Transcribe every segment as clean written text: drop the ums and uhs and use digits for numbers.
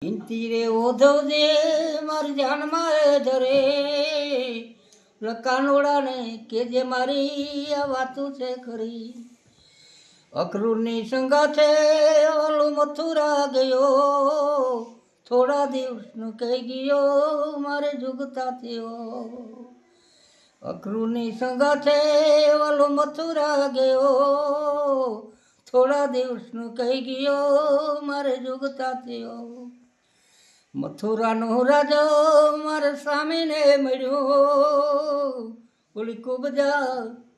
વિનતી રે ઓધવજે મારી જાનમાં ધરે કાનોડાને કે જે મારી આ વાતું છે ખરી. અખરૂની સંગાથે ઓલું મથુરા ગયો, થોડા દિવસનું કહી ગયો મારે જુગતા થયો. અખરૂની સંગાથે ઓલું મથુરા ગયો, થોડા દિવસનું કહી ગયો મારે જુગતા થયો. મથુરાનો રાજો મારા સ્વામીને મળ્યો, ઓલી કુબજા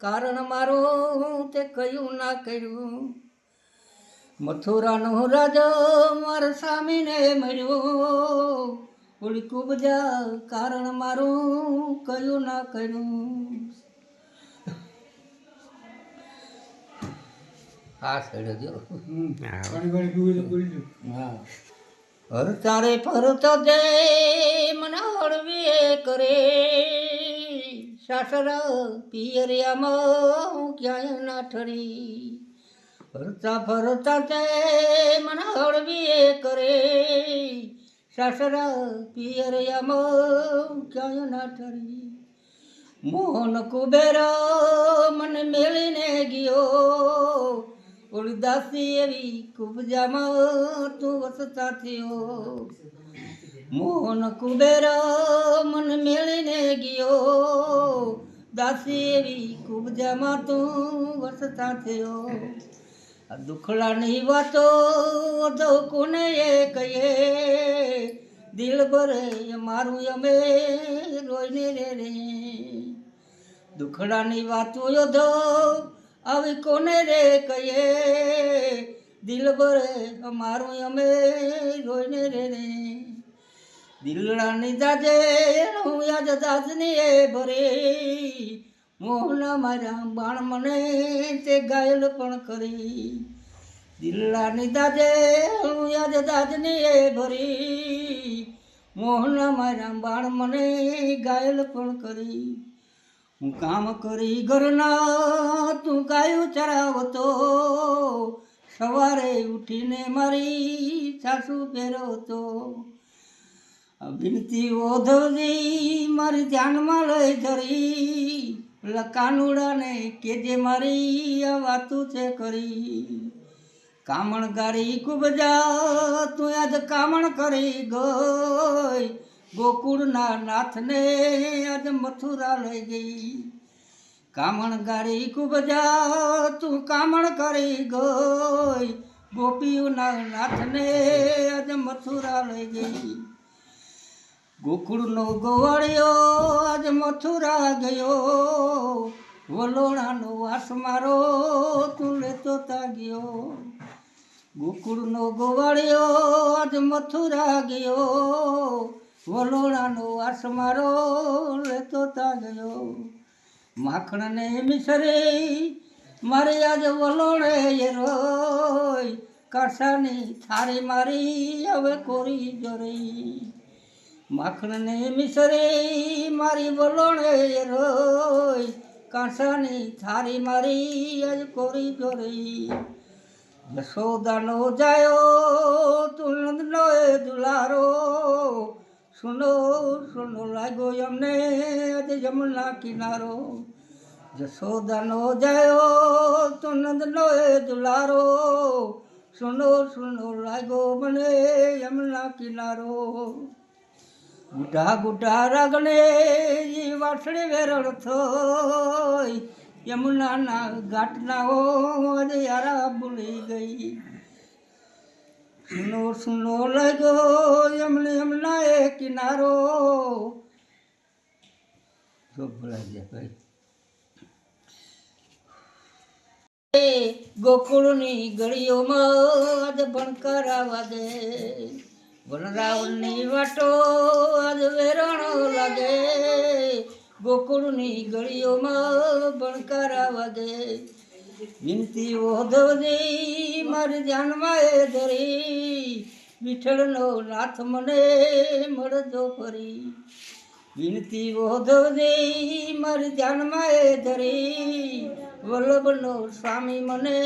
કારણ મારું તે કયું ના કર્યું. મથુરાનો રાજો મારા સ્વામીને મળ્યો, ઓલી કુબજા કારણ મારું કયું ના કર્યું. હા સડ્યો જો હા. હરતારે ફરતો દે મને હળવે કરે, સાસરા પિયરિયામાં હું ક્યાંય ના ઠરી. હરતા ફરતા તે મને હળવે કરે, સાસરા પિયરિયામાં હું ક્યાંય ના ઠરી. મોહન કુબેર મને મેળીને ગયો, ઓલી દાસી એવી કુબજામાં તું વસતા થયો. મોહન કુબેર મને મેળીને ગયો, દાસી એવી કુબજામાં તું વસતા થયો. આ દુખડાની વાતો તો કોને એ કહીએ, દિલ ભરે મારું અમે રોઈને રે. દુખડાની વાતો યોધો આવી કોને રે કહીએ, દિલ ભરે અમારું અમે રોઈને રે. દિલડાની દાજે હું યાદ દાજની એ ભરે, મોહન મારા બાણ મને તે ઘાયલ પણ કરી. દિલડાની દાજે હું યાદ દાજની એ ભરી, મોહન મારા બાણ મને ઘાયલ પણ કરી. હું કામ કરી ઘરના તું ગાયું ચરાવતો, સવારે ઉઠીને મારી સાસુ ફેરવતો. વિનતી ઓધવજી મારી ધ્યાનમાં લઈ ધરી, કાનુડાને કે જે મારી આ વાતું છે કરી. કામણ ગારી કુબજા તું આજ કામણ કરી ગઈ, ગોકુળના નાથને આજ મથુરા લઈ ગઈ. કામણ ગારી કુબજા તું કામણ કરી ગઈ, ગોપીઓના નાથને આજ મથુરા લઈ ગઈ. ગોકુળનો ગોવાળિયો આજ મથુરા ગયો, વલોણાનો વાસ મારો તું લેતો તા ગયો. ગોકુળનો ગોવાળિયો આજ મથુરા ગયો, વલોણાનો વાસ મારો લેતો તા ગયો. માખણને મિસરે મારે આજ વલોણે એ રોય, કાસાની થારી મારી હવે કોરી જોરી. માખણને મિસરે મારી વલોણે એ રોય, કાસાની થારી મારી આજ કોરી જોરી. યશોદાનો જાયો તું નંદનો એ દુલારો, સુનો સુનો લાગ્યો અમને આજે જમુના કિનારો. યશોદાનો જાયો તું નંદનો એ દુલારો, સુનો સુનો લાગ્યો મને યમુના કિનારો. ગુઢા ગુઢા રાગણે વાસણે વેરણ થોય, યમુનાના ઘાટના ઓ આજે યારા ભૂલી ગઈ. સુનો સુનો લાગ્યો યમને યમુના એ કિનારો. જો ભૂલાઈ ગયા ભાઈ. ગોકુળની ગળીઓમાં આજે ભણકારા વાગે, વનરાવણની વાટો આજ વેરણો લાગે. ગોકુળની ગળીઓમાં ભણકારા વાગે. વિનતી ઓધવજી મારી જાનમાં એ ધરી, વિઠ્ઠલનો નાથ મને મળજો ફરી. વિનતી ઓધવજી મારી જાનમાં એ ધરી, વલ્લભનો સ્વામી મને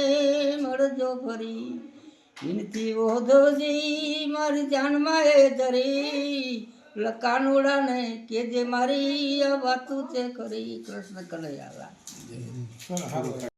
મળજો ફરી. વિનતી ઓધવજી મારી જાનમાં એ ધરી લકાનોડાને કે જે મારી આ વાતું તે કરી. કૃષ્ણ કનૈયા લાલ.